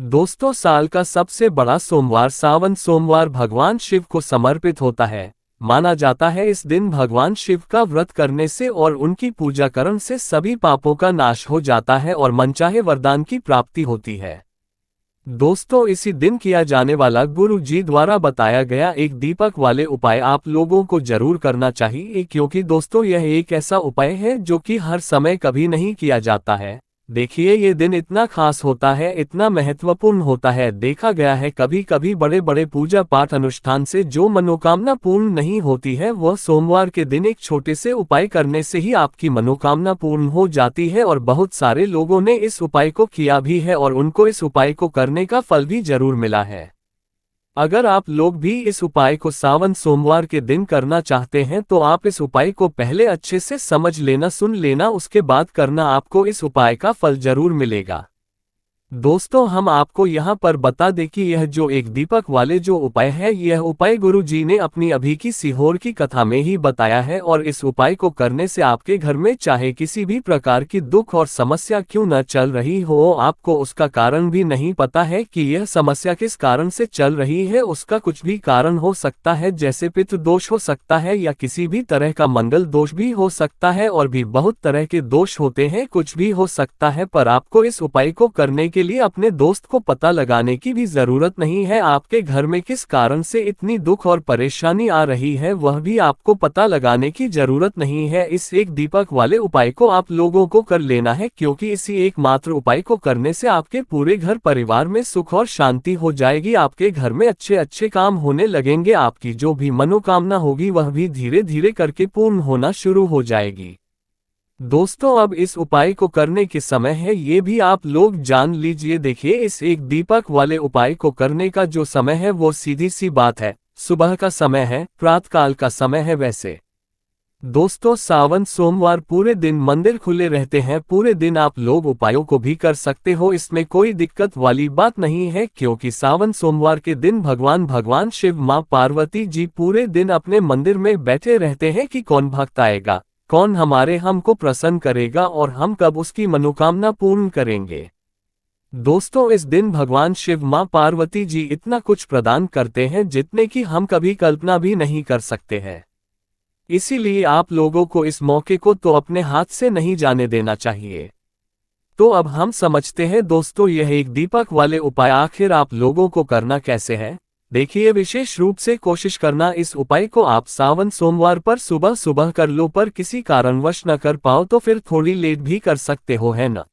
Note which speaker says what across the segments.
Speaker 1: दोस्तों, साल का सबसे बड़ा सोमवार सावन सोमवार भगवान शिव को समर्पित होता है। माना जाता है इस दिन भगवान शिव का व्रत करने से और उनकी पूजा करने से सभी पापों का नाश हो जाता है और मनचाहे वरदान की प्राप्ति होती है। दोस्तों, इसी दिन किया जाने वाला गुरु जी द्वारा बताया गया एक दीपक वाले उपाय आप लोगों को जरूर करना चाहिए, क्योंकि दोस्तों यह एक ऐसा उपाय है जो कि हर समय कभी नहीं किया जाता है। देखिए, ये दिन इतना खास होता है, इतना महत्वपूर्ण होता है। देखा गया है कभी कभी बड़े बड़े पूजा पाठ अनुष्ठान से जो मनोकामना पूर्ण नहीं होती है, वह सोमवार के दिन एक छोटे से उपाय करने से ही आपकी मनोकामना पूर्ण हो जाती है। और बहुत सारे लोगों ने इस उपाय को किया भी है और उनको इस उपाय को करने का फल भी जरूर मिला है। अगर आप लोग भी इस उपाय को सावन सोमवार के दिन करना चाहते हैं तो आप इस उपाय को पहले अच्छे से समझ लेना, सुन लेना, उसके बाद करना, आपको इस उपाय का फल जरूर मिलेगा। दोस्तों, हम आपको यहाँ पर बता दें कि यह जो एक दीपक वाले जो उपाय है, यह उपाय गुरु जी ने अपनी अभी की सीहोर की कथा में ही बताया है। और इस उपाय को करने से आपके घर में चाहे किसी भी प्रकार की दुख और समस्या क्यों न चल रही हो, आपको उसका कारण भी नहीं पता है कि यह समस्या किस कारण से चल रही है। उसका कुछ भी कारण हो सकता है, जैसे पितृ दोष हो सकता है या किसी भी तरह का मंगल दोष भी हो सकता है, और भी बहुत तरह के दोष होते हैं, कुछ भी हो सकता है। पर आपको इस उपाय को करने के लिए अपने दोस्त को पता लगाने की भी जरूरत नहीं है। आपके घर में किस कारण से इतनी दुख और परेशानी आ रही है, वह भी आपको पता लगाने की जरूरत नहीं है। इस एक दीपक वाले उपाय को आप लोगों को कर लेना है, क्योंकि इसी एकमात्र उपाय को करने से आपके पूरे घर परिवार में सुख और शांति हो जाएगी। आपके घर में अच्छे अच्छे काम होने लगेंगे। आपकी जो भी मनोकामना होगी वह भी धीरे धीरे करके पूर्ण होना शुरू हो जाएगी। दोस्तों, अब इस उपाय को करने के समय है, ये भी आप लोग जान लीजिए। देखिए, इस एक दीपक वाले उपाय को करने का जो समय है वो सीधी सी बात है, सुबह का समय है, प्रातःकाल का समय है। वैसे दोस्तों, सावन सोमवार पूरे दिन मंदिर खुले रहते हैं, पूरे दिन आप लोग उपायों को भी कर सकते हो, इसमें कोई दिक्कत वाली बात नहीं है। क्योंकि सावन सोमवार के दिन भगवान शिव माँ पार्वती जी पूरे दिन अपने मंदिर में बैठे रहते हैं कि कौन भक्त आएगा, कौन हमको प्रसन्न करेगा और हम कब उसकी मनोकामना पूर्ण करेंगे। दोस्तों, इस दिन भगवान शिव माँ पार्वती जी इतना कुछ प्रदान करते हैं जितने की हम कभी कल्पना भी नहीं कर सकते हैं। इसीलिए आप लोगों को इस मौके को तो अपने हाथ से नहीं जाने देना चाहिए। तो अब हम समझते हैं दोस्तों, यह एक दीपक वाले उपाय आखिर आप लोगों को करना कैसे है। देखिए, विशेष रूप से कोशिश करना इस उपाय को आप सावन सोमवार पर सुबह सुबह कर लो, पर किसी कारणवश न कर पाओ तो फिर थोड़ी लेट भी कर सकते हो, है ना।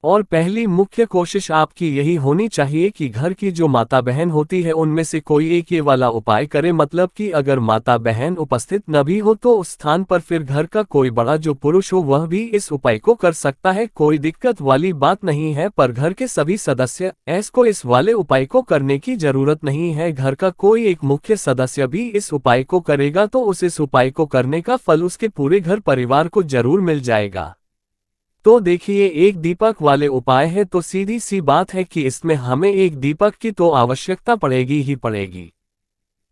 Speaker 1: और पहली मुख्य कोशिश आपकी यही होनी चाहिए कि घर की जो माता बहन होती है उनमें से कोई एक ये वाला उपाय करे। मतलब कि अगर माता बहन उपस्थित न भी हो तो उस स्थान पर फिर घर का कोई बड़ा जो पुरुष हो वह भी इस उपाय को कर सकता है, कोई दिक्कत वाली बात नहीं है। पर घर के सभी सदस्य ऐसको इस वाले उपाय को करने की जरूरत नहीं है। घर का कोई एक मुख्य सदस्य भी इस उपाय को करेगा तो इस उपाय को करने का फल उसके पूरे घर परिवार को जरूर मिल जाएगा। तो देखिए, एक दीपक वाले उपाय है तो सीधी सी बात है कि इसमें हमें एक दीपक की तो आवश्यकता पड़ेगी ही पड़ेगी।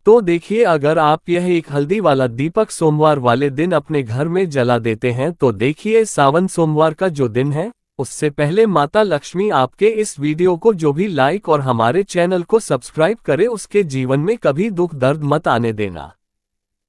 Speaker 1: तो देखिए, अगर आप यह एक हल्दी वाला दीपक सोमवार वाले दिन अपने घर में जला देते हैं तो देखिए, सावन सोमवार का जो दिन है उससे पहले माता लक्ष्मी आपके इस वीडियो को जो भी लाइक और हमारे चैनल को सब्सक्राइब करे उसके जीवन में कभी दुख दर्द मत आने देना।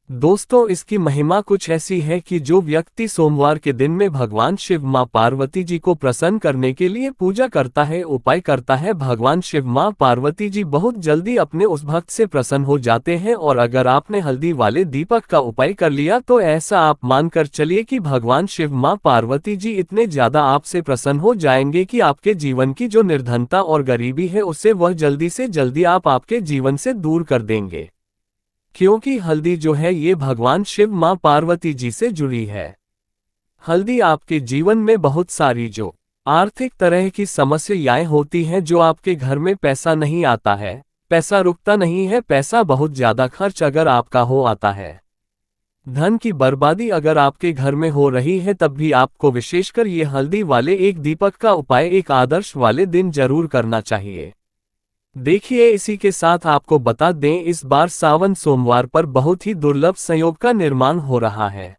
Speaker 1: दोस्तों, इसकी महिमा कुछ ऐसी है कि जो व्यक्ति सोमवार के दिन में भगवान शिव माँ पार्वती जी को प्रसन्न करने के लिए पूजा करता है, उपाय करता है, भगवान शिव माँ पार्वती जी बहुत जल्दी अपने उस भक्त से प्रसन्न हो जाते हैं। और अगर आपने हल्दी वाले दीपक का उपाय कर लिया तो ऐसा आप मानकर चलिए कि भगवान शिव माँ पार्वती जी इतने ज्यादा आपसे प्रसन्न हो जाएंगे कि आपके जीवन की जो निर्धनता और गरीबी है उसे वह जल्दी से जल्दी आप आपके जीवन से दूर कर देंगे। क्योंकि हल्दी जो है ये भगवान शिव माँ पार्वती जी से जुड़ी है। हल्दी आपके जीवन में बहुत सारी जो आर्थिक तरह की समस्याएं होती हैं, जो आपके घर में पैसा नहीं आता है, पैसा रुकता नहीं है, पैसा बहुत ज्यादा खर्च अगर आपका हो आता है, धन की बर्बादी अगर आपके घर में हो रही है, तब भी आपको विशेषकर ये हल्दी वाले एक दीपक का उपाय एक आदर्श वाले दिन जरूर करना चाहिए। देखिए, इसी के साथ आपको बता दें, इस बार सावन सोमवार पर बहुत ही दुर्लभ संयोग का निर्माण हो रहा है।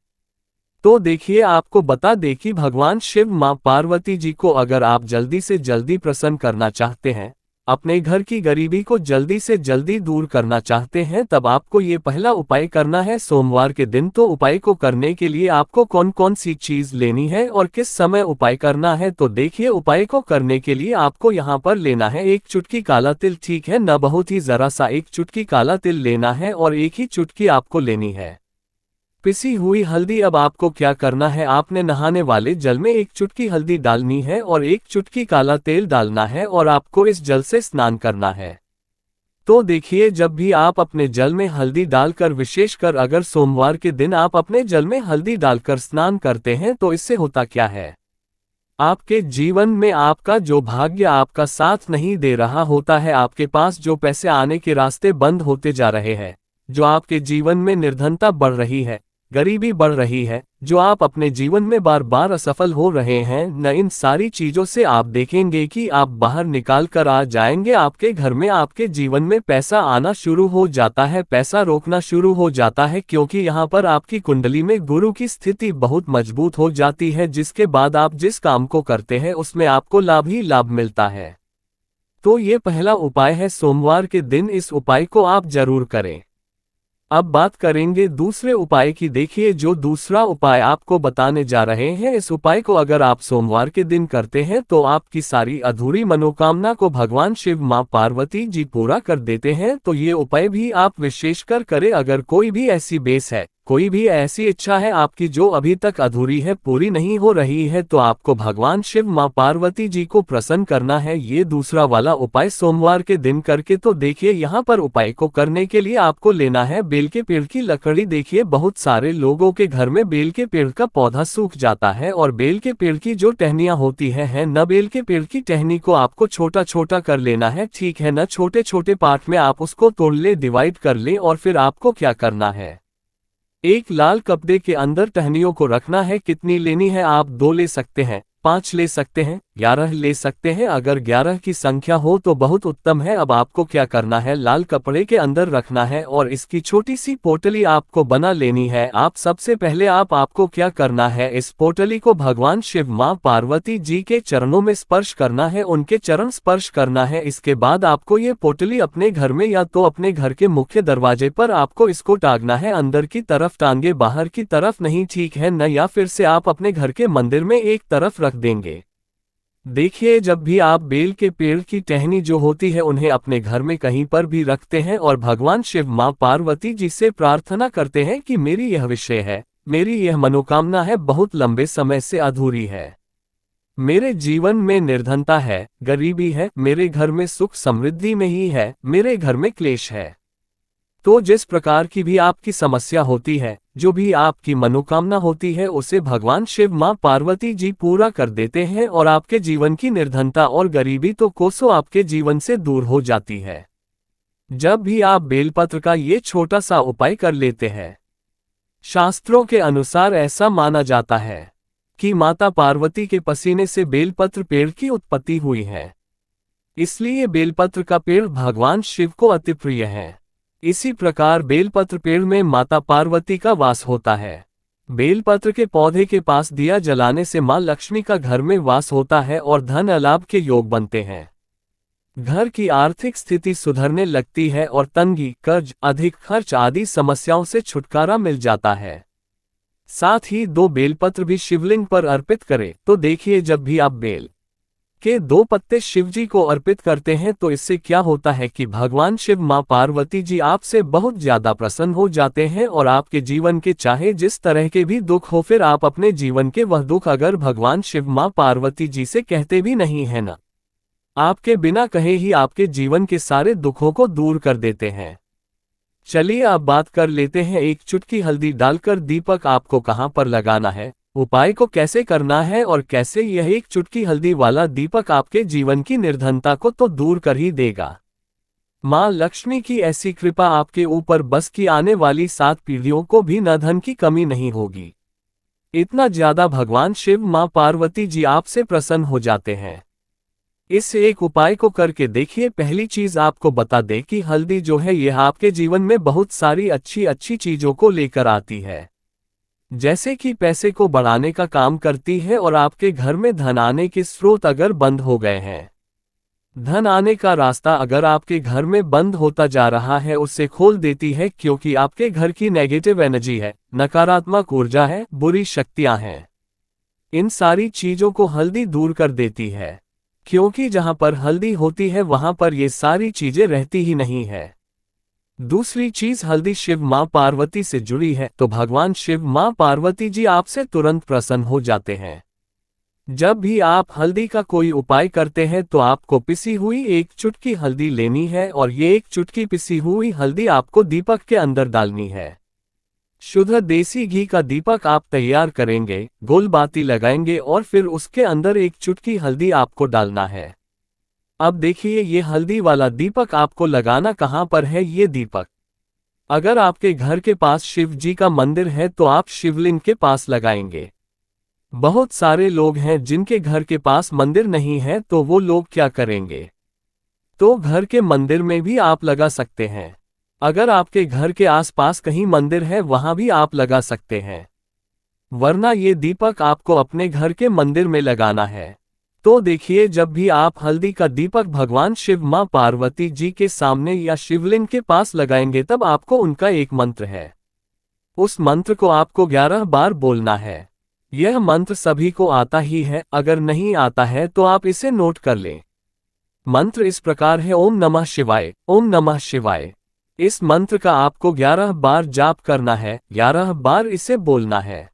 Speaker 1: तो देखिए, आपको बता दें कि भगवान शिव माँ पार्वती जी को अगर आप जल्दी से जल्दी प्रसन्न करना चाहते हैं अपने घर की गरीबी को जल्दी से जल्दी दूर करना चाहते हैं तब आपको ये पहला उपाय करना है सोमवार के दिन। तो उपाय को करने के लिए आपको कौन कौन सी चीज लेनी है और किस समय उपाय करना है, तो देखिए उपाय को करने के लिए आपको यहाँ पर लेना है 1 चुटकी काला तिल, ठीक है न, बहुत ही जरा सा 1 चुटकी काला तिल लेना है और 1 ही चुटकी आपको लेनी है पिसी हुई हल्दी। अब आपको क्या करना है, आपने नहाने वाले जल में 1 चुटकी हल्दी डालनी है और 1 चुटकी काला तेल डालना है और आपको इस जल से स्नान करना है। तो देखिए जब भी आप अपने जल में हल्दी डालकर, विशेषकर अगर सोमवार के दिन आप अपने जल में हल्दी डालकर स्नान करते हैं तो इससे होता क्या है, आपके जीवन में आपका जो भाग्य आपका साथ नहीं दे रहा होता है, आपके पास जो पैसे आने के रास्ते बंद होते जा रहे हैं, जो आपके जीवन में निर्धनता बढ़ रही है, गरीबी बढ़ रही है, जो आप अपने जीवन में बार बार असफल हो रहे हैं, न इन सारी चीजों से आप देखेंगे कि आप बाहर निकाल कर आ जाएंगे। आपके घर में, आपके जीवन में पैसा आना शुरू हो जाता है, पैसा रोकना शुरू हो जाता है, क्योंकि यहाँ पर आपकी कुंडली में गुरु की स्थिति बहुत मजबूत हो जाती है, जिसके बाद आप जिस काम को करते हैं उसमें आपको लाभ ही लाभ मिलता है। तो ये पहला उपाय है सोमवार के दिन, इस उपाय को आप जरूर करें। अब बात करेंगे दूसरे उपाय की। देखिए जो दूसरा उपाय आपको बताने जा रहे हैं, इस उपाय को अगर आप सोमवार के दिन करते हैं तो आपकी सारी अधूरी मनोकामना को भगवान शिव मां पार्वती जी पूरा कर देते हैं। तो ये उपाय भी आप विशेषकर करें। अगर कोई भी ऐसी बेस है, कोई भी ऐसी इच्छा है आपकी जो अभी तक अधूरी है, पूरी नहीं हो रही है, तो आपको भगवान शिव मां पार्वती जी को प्रसन्न करना है ये दूसरा वाला उपाय सोमवार के दिन करके। तो देखिए यहाँ पर उपाय को करने के लिए आपको लेना है बेल के पेड़ की लकड़ी। देखिए बहुत सारे लोगों के घर में बेल के पेड़ का पौधा सूख जाता है और बेल के पेड़ की जो टहनियां होती है न, बेल के पेड़ की टहनी को आपको छोटा छोटा कर लेना है, ठीक है न, छोटे छोटे पार्ट में आप उसको तोड़ ले, डिवाइड कर ले। और फिर आपको क्या करना है, एक लाल कपड़े के अंदर टहनियों को रखना है। कितनी लेनी है, आप 2 ले सकते हैं, 5 ले सकते हैं, 11 ले सकते हैं। अगर 11 की संख्या हो तो बहुत उत्तम है। अब आपको क्या करना है, लाल कपड़े के अंदर रखना है और इसकी छोटी सी पोटली आपको बना लेनी है। आप सबसे पहले आपको क्या करना है, इस पोटली को भगवान शिव मां पार्वती जी के चरणों में स्पर्श करना है, उनके चरण स्पर्श करना है। इसके बाद आपको ये पोटली अपने घर में या तो अपने घर के मुख्य दरवाजे पर आपको इसको टांगना है, अंदर की तरफ टांगे, बाहर की तरफ नहीं, ठीक है न, या फिर से आप अपने घर के मंदिर में एक तरफ रख देंगे। देखिए जब भी आप बेल के पेड़ की टहनी जो होती है उन्हें अपने घर में कहीं पर भी रखते हैं और भगवान शिव मां पार्वती जी से प्रार्थना करते हैं कि मेरी यह विषय है, मेरी यह मनोकामना है, बहुत लंबे समय से अधूरी है, मेरे जीवन में निर्धनता है, गरीबी है, मेरे घर में सुख समृद्धि में ही है, मेरे घर में क्लेश है। तो जिस प्रकार की भी आपकी समस्या होती है, जो भी आपकी मनोकामना होती है, उसे भगवान शिव मां पार्वती जी पूरा कर देते हैं और आपके जीवन की निर्धनता और गरीबी तो कोसों आपके जीवन से दूर हो जाती है। जब भी आप बेलपत्र का ये छोटा सा उपाय कर लेते हैं, शास्त्रों के अनुसार ऐसा माना जाता है कि माता पार्वती के पसीने से बेलपत्र पेड़ की उत्पत्ति हुई है, इसलिए बेलपत्र का पेड़ भगवान शिव को अति प्रिय है। इसी प्रकार बेलपत्र पेड़ में माता पार्वती का वास होता है। बेलपत्र के पौधे के पास दिया जलाने से मां लक्ष्मी का घर में वास होता है और धन अलाभ के योग बनते हैं। घर की आर्थिक स्थिति सुधरने लगती है और तंगी, कर्ज, अधिक खर्च आदि समस्याओं से छुटकारा मिल जाता है। साथ ही 2 बेलपत्र भी शिवलिंग पर अर्पित करें। तो देखिए जब भी आप बेल के 2 पत्ते शिवजी को अर्पित करते हैं तो इससे क्या होता है कि भगवान शिव मां पार्वती जी आपसे बहुत ज्यादा प्रसन्न हो जाते हैं और आपके जीवन के चाहे जिस तरह के भी दुख हो, फिर आप अपने जीवन के वह दुख अगर भगवान शिव मां पार्वती जी से कहते भी नहीं है ना, आपके बिना कहे ही आपके जीवन के सारे दुखों को दूर कर देते हैं। चलिए अब बात कर लेते हैं, 1 चुटकी हल्दी डालकर दीपक आपको कहां पर लगाना है, उपाय को कैसे करना है और कैसे यह 1 चुटकी हल्दी वाला दीपक आपके जीवन की निर्धनता को तो दूर कर ही देगा। मां लक्ष्मी की ऐसी कृपा आपके ऊपर बस कि आने वाली 7 पीढ़ियों को भी न धन की कमी नहीं होगी। इतना ज्यादा भगवान शिव मां पार्वती जी आपसे प्रसन्न हो जाते हैं। इस एक उपाय को करके देखिए। पहली चीज आपको बता दें कि हल्दी जो है यह आपके जीवन में बहुत सारी अच्छी अच्छी चीजों को लेकर आती है, जैसे कि पैसे को बढ़ाने का काम करती है और आपके घर में धन आने के स्रोत अगर बंद हो गए हैं, धन आने का रास्ता अगर आपके घर में बंद होता जा रहा है उसे खोल देती है, क्योंकि आपके घर की नेगेटिव एनर्जी है, नकारात्मक ऊर्जा है, बुरी शक्तियां हैं। इन सारी चीजों को हल्दी दूर कर देती है, क्योंकि जहां पर हल्दी होती है वहां पर ये सारी चीजें रहती ही नहीं है। दूसरी चीज, हल्दी शिव मां पार्वती से जुड़ी है, तो भगवान शिव मां पार्वती जी आपसे तुरंत प्रसन्न हो जाते हैं। जब भी आप हल्दी का कोई उपाय करते हैं तो आपको पिसी हुई एक चुटकी हल्दी लेनी है और ये एक चुटकी पिसी हुई हल्दी आपको दीपक के अंदर डालनी है। शुद्ध देसी घी का दीपक आप तैयार करेंगे, गोल बाती लगाएंगे और फिर उसके अंदर एक चुटकी हल्दी आपको डालना है। अब देखिए, ये हल्दी वाला दीपक आपको लगाना कहाँ पर है। ये दीपक अगर आपके घर के पास शिव जी का मंदिर है तो आप शिवलिंग के पास लगाएंगे। बहुत सारे लोग हैं जिनके घर के पास मंदिर नहीं है, तो वो लोग क्या करेंगे, तो घर के मंदिर में भी आप लगा सकते हैं। अगर आपके घर के आसपास कहीं मंदिर है वहां भी आप लगा सकते हैं, वरना ये दीपक आपको अपने घर के मंदिर में लगाना है। तो देखिए, जब भी आप हल्दी का दीपक भगवान शिव मां पार्वती जी के सामने या शिवलिंग के पास लगाएंगे तब आपको उनका एक मंत्र है, उस मंत्र को आपको 11 बार बोलना है। यह मंत्र सभी को आता ही है, अगर नहीं आता है तो आप इसे नोट कर लें। मंत्र इस प्रकार है, ओम नमः शिवाय, ओम नमः शिवाय। इस मंत्र का आपको 11 बार जाप करना है, 11 बार इसे बोलना है।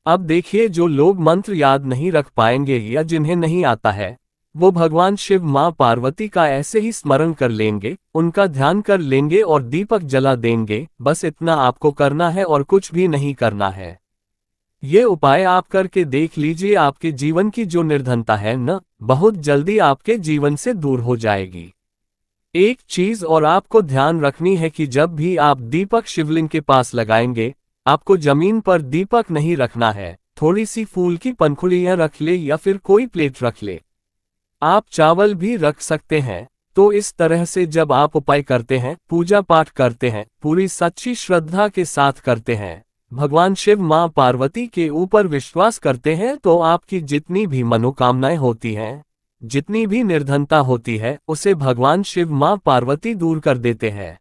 Speaker 1: अब देखिए, जो लोग मंत्र याद नहीं रख पाएंगे या जिन्हें नहीं आता है, वो भगवान शिव मां पार्वती का ऐसे ही स्मरण कर लेंगे, उनका ध्यान कर लेंगे और दीपक जला देंगे। बस इतना आपको करना है और कुछ भी नहीं करना है। ये उपाय आप करके देख लीजिए, आपके जीवन की जो निर्धनता है न, बहुत जल्दी आपके जीवन से दूर हो जाएगी। एक चीज और आपको ध्यान रखनी है कि जब भी आप दीपक शिवलिंग के पास लगाएंगे, आपको जमीन पर दीपक नहीं रखना है। थोड़ी सी फूल की पंखुड़ियां रख ले या फिर कोई प्लेट रख ले, आप चावल भी रख सकते हैं। तो इस तरह से जब आप उपाय करते हैं, पूजा पाठ करते हैं, पूरी सच्ची श्रद्धा के साथ करते हैं, भगवान शिव मां पार्वती के ऊपर विश्वास करते हैं, तो आपकी जितनी भी मनोकामनाएं होती हैं, जितनी भी निर्धनता होती है, उसे भगवान शिव मां पार्वती दूर कर देते हैं।